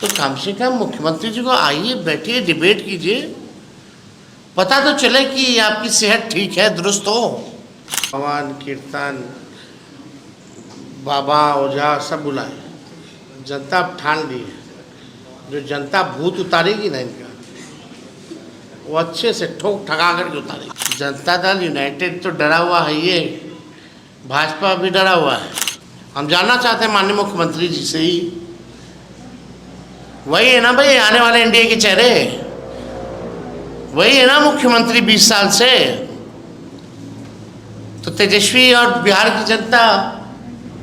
तो कम से कम मुख्यमंत्री जी को आइए, बैठिए, डिबेट कीजिए, पता तो चले कि आपकी सेहत ठीक है, दुरुस्त हो। भगवान कीर्तन, बाबा ओझा सब बुलाए, जनता अब ठान ली है, जो जनता भूत उतारेगी ना इनका, वो अच्छे से ठोक ठगा करके उतारेगी। जनता दल यूनाइटेड तो डरा हुआ है, ये भाजपा भी डरा हुआ है। हम जानना चाहते हैं माननीय मुख्यमंत्री जी से ही, वही है ना भाई आने वाले एनडीए के चेहरे, वही है ना मुख्यमंत्री 20 साल से। तो तेजस्वी और बिहार की जनता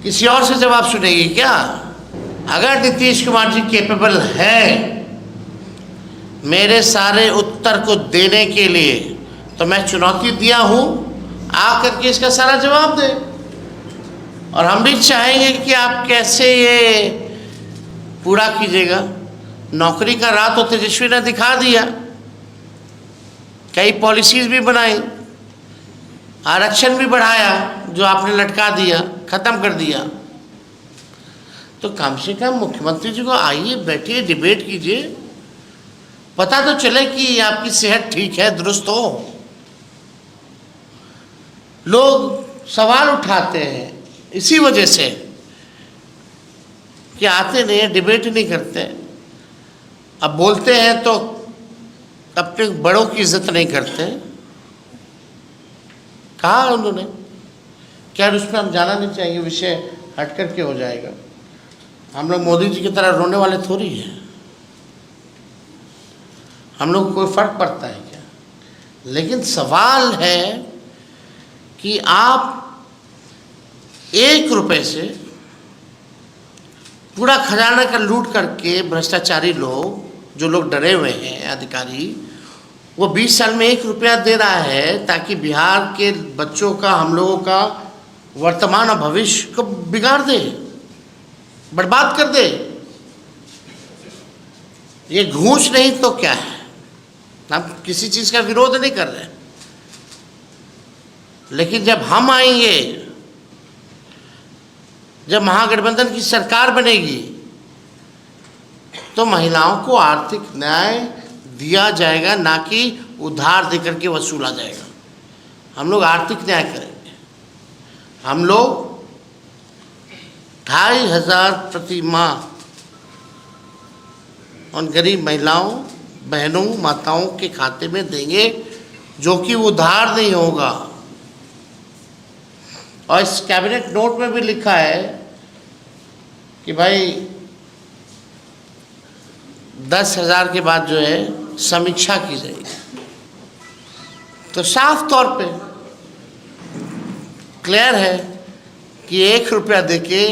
किसी और से जवाब सुनेगी क्या? अगर नीतीश कुमार जी कैपेबल है मेरे सारे उत्तर को देने के लिए, तो मैं चुनौती दिया हूं, आकर के इसका सारा जवाब दे। और हम भी चाहेंगे कि आप कैसे ये पूरा कीजिएगा। नौकरी का राह तो तेजस्वी ने दिखा दिया, कई पॉलिसीज भी बनाई, आरक्षण भी बढ़ाया जो आपने लटका दिया, खत्म कर दिया। तो कम से कम मुख्यमंत्री जी को आइए, बैठिए, डिबेट कीजिए, पता तो चले कि आपकी सेहत ठीक है, दुरुस्त हो। लोग सवाल उठाते हैं इसी वजह से कि आते नहीं, डिबेट नहीं करते। अब बोलते हैं तो अपने बड़ों की इज्जत नहीं करते। कहा उन्होंने, क्या उसमें हम जाना नहीं चाहिए, विषय हट करके हो जाएगा। हम लोग मोदी जी की तरह रोने वाले थोड़ी हैं, हम लोग को कोई फर्क पड़ता है क्या? लेकिन सवाल है कि आप 1 रुपए से पूरा खजाना का लूट करके, भ्रष्टाचारी लोग, जो लोग डरे हुए हैं अधिकारी, वो 20 साल में 1 रुपया दे रहा है ताकि बिहार के बच्चों का, हम लोगों का वर्तमान और भविष्य को बिगाड़ दे, बर्बाद कर दे। ये घूस नहीं तो क्या है? हम किसी चीज़ का विरोध नहीं कर रहे, लेकिन जब हम आएंगे, जब महागठबंधन की सरकार बनेगी, तो महिलाओं को आर्थिक न्याय दिया जाएगा, ना कि उधार देकर के वसूला जाएगा। हम लोग आर्थिक न्याय करेंगे। हम लोग 2500 प्रति माह उन गरीब महिलाओं, बहनों, माताओं के खाते में देंगे, जो कि उधार नहीं होगा। और इस कैबिनेट नोट में भी लिखा है कि भाई 10,000 के बाद जो है समीक्षा की जाएगी। तो साफ तौर पे क्लियर है कि 1 रुपया देके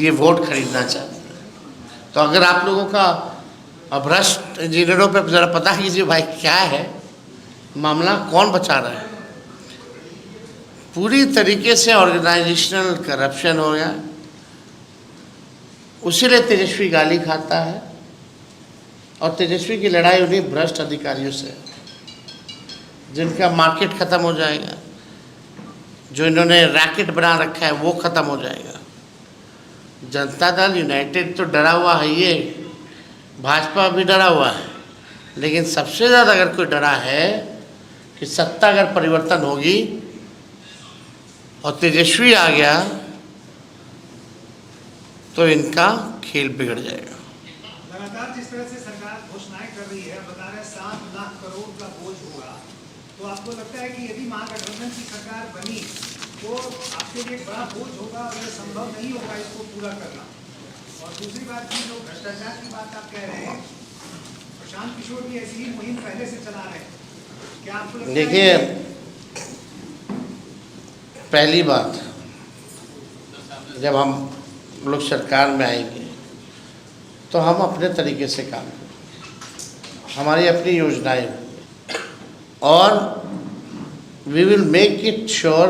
ये वोट खरीदना चाहते हैं। तो अगर आप लोगों का भ्रष्ट इंजीनियरों पे ज़रा पता कीजिए भाई क्या है मामला, कौन बचा रहा है। पूरी तरीके से ऑर्गेनाइजेशनल करप्शन हो गया, उसीलिए तेजस्वी गाली खाता है। और तेजस्वी की लड़ाई उन्हीं भ्रष्ट अधिकारियों से, जिनका मार्केट ख़त्म हो जाएगा, जो इन्होंने रैकेट बना रखा है वो ख़त्म हो जाएगा। जनता दल यूनाइटेड तो डरा हुआ है, ये भाजपा भी डरा हुआ है, लेकिन सबसे ज़्यादा अगर कोई डरा है कि सत्ता अगर परिवर्तन होगी और तेजस्वी आ गया तो इनका खेल बिगड़ जाएगा। लगातार जिस तरह से सरकार घोषणाएं कर रही है, बता रहे 7 लाख करोड़ का बोझ होगा, तो आपको लगता है कि यदि महागठबंधन की सरकार बनी तो आपके लिए बड़ा बोझ होगा और यह संभव नहीं होगा इसको पूरा करना? और दूसरी बात की, जो भ्रष्टाचार की बात आप कह रहे हैं, प्रशांत किशोर भी ऐसी ही मुहिम पहले से चला रहे हैं, क्या आपको लगता है? देखिए, पहली बात, जब हम लोग सरकार में आएंगे तो हम अपने तरीके से काम करेंगे, हमारी अपनी योजनाएं होंगी, और we will make it sure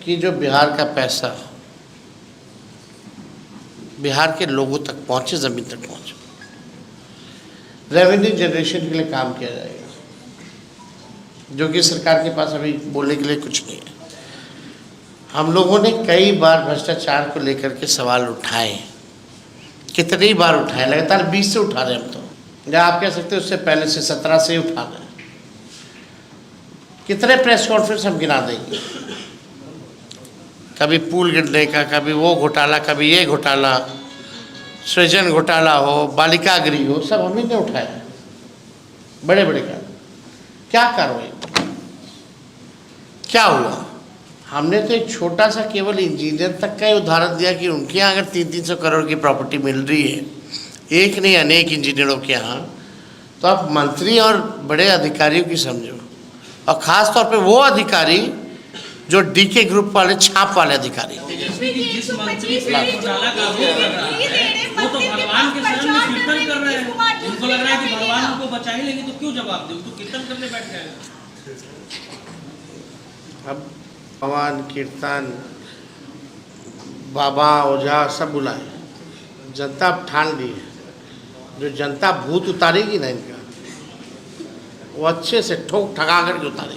कि जो बिहार का पैसा बिहार के लोगों तक पहुँचे, ज़मीन तक पहुँचे। रेवेन्यू जनरेशन के लिए काम किया जाएगा, जो कि सरकार के पास अभी बोलने के लिए कुछ नहीं है। हम लोगों ने कई बार भ्रष्टाचार को लेकर के सवाल उठाए, कितनी बार उठाए, लगातार 20 से उठा रहे हम तो, या आप कह सकते हैं उससे पहले से 17 से ही उठा रहे हैं। कितने प्रेस कॉन्फ्रेंस हम गिना देंगे, कभी पुल गिरने का, कभी वो घोटाला, कभी ये घोटाला, सृजन घोटाला हो, बालिका गृह हो, सब हम ही ने उठाया, बड़े बड़े का। क्या कार्रवाई, क्या हुआ? हमने तो एक छोटा सा केवल इंजीनियर तक का ही उदाहरण दिया कि उनके यहाँ अगर 300-300 करोड़ की प्रॉपर्टी मिल रही है, एक नहीं अनेक इंजीनियरों के यहाँ, तो आप मंत्री और बड़े अधिकारियों की समझो, और ख़ास तौर पे वो अधिकारी जो डीके ग्रुप वाले, छाप वाले अधिकारी। तेजस्वी की जिस मंत्री पे घोटाला का आरोप लग रहा है वो तो भगवान के शरण में कीर्तन कर रहे हैं। उनको लग रहा है कि भगवान उनको बचा ही लेंगे, तो क्यों जवाब दे, तो कीर्तन करने बैठ गए। अब भगवान, कीर्तन, बाबा, ओझा सब बुलाए, जनता अब ठान ली है, जो जनता भूत उतारेगी ना इनका, वो अच्छे से ठोक ठगा करके उतारेगी।